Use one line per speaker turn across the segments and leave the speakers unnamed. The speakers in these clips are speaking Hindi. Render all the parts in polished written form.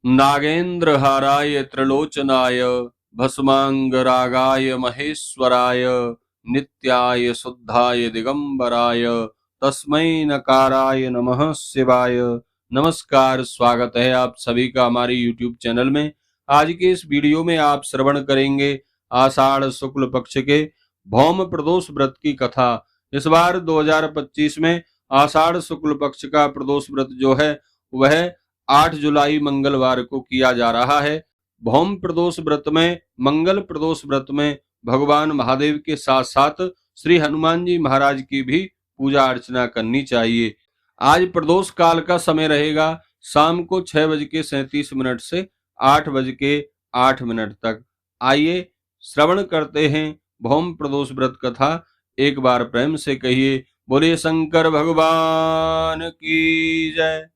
नागेन्द्रहाराय त्रिलोचनाय भस्मांगरागाय महेश्वराय नित्याय शुद्धाय दिगंबराय तस्मै नकाराय नमः शिवाय। नमस्कार, स्वागत है आप सभी का हमारे YouTube चैनल में। आज के इस वीडियो में आप श्रवण करेंगे आषाढ़ शुक्ल पक्ष के भौम प्रदोष व्रत की कथा। इस बार 2025 में आषाढ़ शुक्ल पक्ष का प्रदोष व्रत जो है वह 8 जुलाई मंगलवार को किया जा रहा है। भौम प्रदोष व्रत में, मंगल प्रदोष व्रत में भगवान महादेव के साथ साथ श्री हनुमान जी महाराज की भी पूजा अर्चना करनी चाहिए। आज प्रदोष काल का समय रहेगा शाम को 6:37 से 8:08 तक। आइए श्रवण करते हैं भौम प्रदोष व्रत कथा। एक बार प्रेम से कहिए, बोले शंकर भगवान की जय,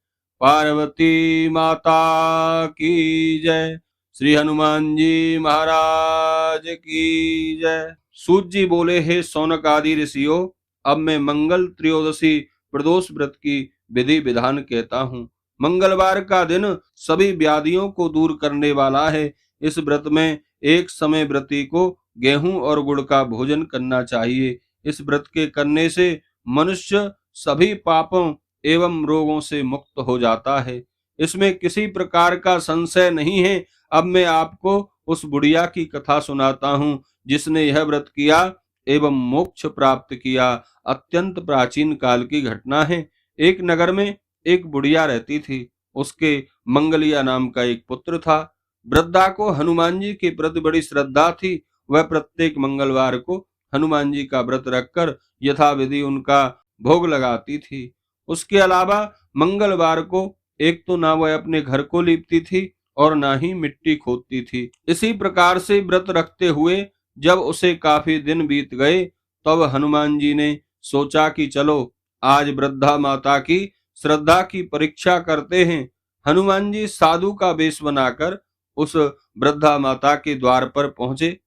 पार्वती माता की जय, श्री हनुमान जी महाराज की जय। सूत जी बोले, हे शौनक आदि ऋषियों, अब मैं मंगल त्रयोदशी प्रदोष व्रत की विधि विधान कहता हूँ। मंगलवार का दिन सभी व्याधियों को दूर करने वाला है। इस व्रत में एक समय व्रती को गेहूं और गुड़ का भोजन करना चाहिए। इस व्रत के करने से मनुष्य सभी पापों एवं रोगों से मुक्त हो जाता है। इसमें किसी प्रकार का संशय नहीं है। अब मैं आपको उस बुढ़िया की कथा सुनाता हूँ जिसने यह व्रत किया एवं मोक्ष प्राप्त किया। अत्यंत प्राचीन काल की घटना है। एक नगर में एक बुढ़िया रहती थी। उसके मंगलिया नाम का एक पुत्र था। वृद्धा को हनुमान जी के प्रति बड़ी श्रद्धा थी। वह प्रत्येक मंगलवार को हनुमान जी का व्रत रखकर यथाविधि उनका भोग लगाती थी। उसके अलावा मंगलवार को एक तो ना वह अपने घर को लीपती थी और ना ही मिट्टी खोदती थी। इसी प्रकार से व्रत रखते हुए जब उसे काफी दिन बीत गए तब हनुमान जी ने सोचा कि चलो आज वृद्धा माता की श्रद्धा की परीक्षा करते हैं। हनुमान जी साधु का वेश बनाकर उस वृद्धा माता के द्वार पर पहुंचे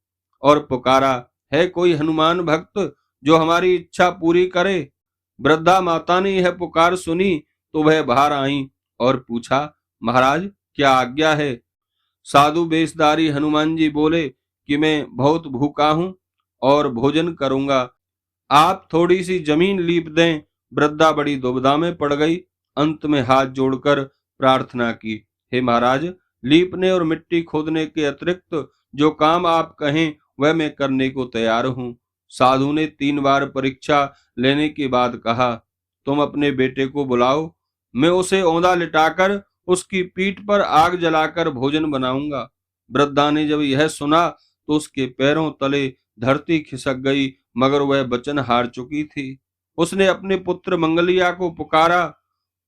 और पुकारा, है कोई हनुमान भक्त जो हमारी इच्छा पूरी करे? वृद्धा माता ने यह पुकार सुनी तो वह बाहर आई और पूछा, महाराज क्या आज्ञा है? साधु वेशधारी हनुमान जी बोले कि मैं बहुत भूखा हूं और भोजन करूंगा, आप थोड़ी सी जमीन लीप दें। वृद्धा बड़ी दुविधा में पड़ गई। अंत में हाथ जोड़कर प्रार्थना की, हे महाराज, लीपने और मिट्टी खोदने के अतिरिक्त जो काम आप कहें वह मैं करने को तैयार हूं। साधु ने 3 बार परीक्षा लेने के बाद कहा, तुम अपने बेटे को बुलाओ, मैं उसे औंधा लिटाकर उसकी पीठ पर आग जलाकर भोजन बनाऊंगा। वृद्धा ने जब यह सुना तो उसके पैरों तले धरती खिसक गई, मगर वह वचन हार चुकी थी। उसने अपने पुत्र मंगलिया को पुकारा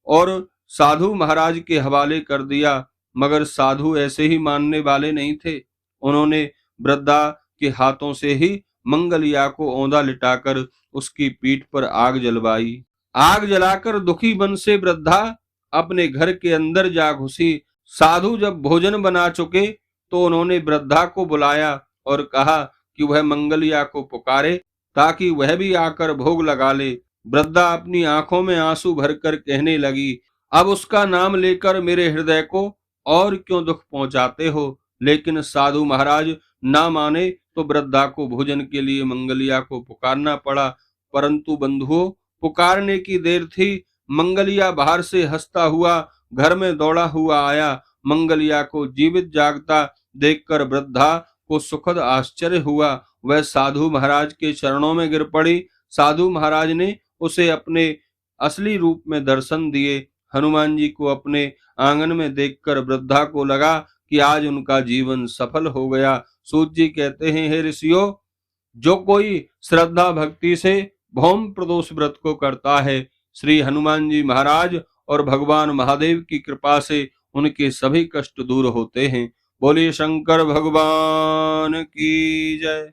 और साधु महाराज के हवाले कर दिया, मगर साधु ऐसे ही मानने वाले नहीं थे। उन्होंने वृद्धा के हाथों से ही मंगलिया को औंधा लिटाकर उसकी पीठ पर आग जलवाई। आग जलाकर दुखी मन से वृद्धा अपने घर के अंदर जा घुसी। साधु जब भोजन बना चुके तो उन्होंने वृद्धा को बुलाया और कहा कि वह मंगलिया को पुकारे ताकि वह भी आकर भोग लगा ले। वृद्धा अपनी आंखों में आंसू भरकर कहने लगी, अब उसका नाम लेकर मेरे हृदय को और क्यों दुख पहुंचाते हो? लेकिन साधु महाराज ना माने तो वृद्धा को भोजन के लिए मंगलिया को पुकारना पड़ा। परंतु बंधुओं, पुकारने की देर थी। मंगलिया बाहर से हंसता हुआ घर में दौड़ा हुआ आया। मंगलिया को जीवित जागता देखकर वृद्धा को सुखद आश्चर्य हुआ। वह साधु महाराज के चरणों में गिर पड़ी। साधु महाराज ने उसे अपने असली रूप में दर्शन दिए। हनुमान जी को अपने आंगन में देखकर वृद्धा को लगा कि आज उनका जीवन सफल हो गया। सूत जी कहते हैं, हे ऋषियों, जो कोई श्रद्धा भक्ति से भौम प्रदोष व्रत को करता है, श्री हनुमान जी महाराज और भगवान महादेव की कृपा से उनके सभी कष्ट दूर होते हैं। बोलिए शंकर भगवान की जय।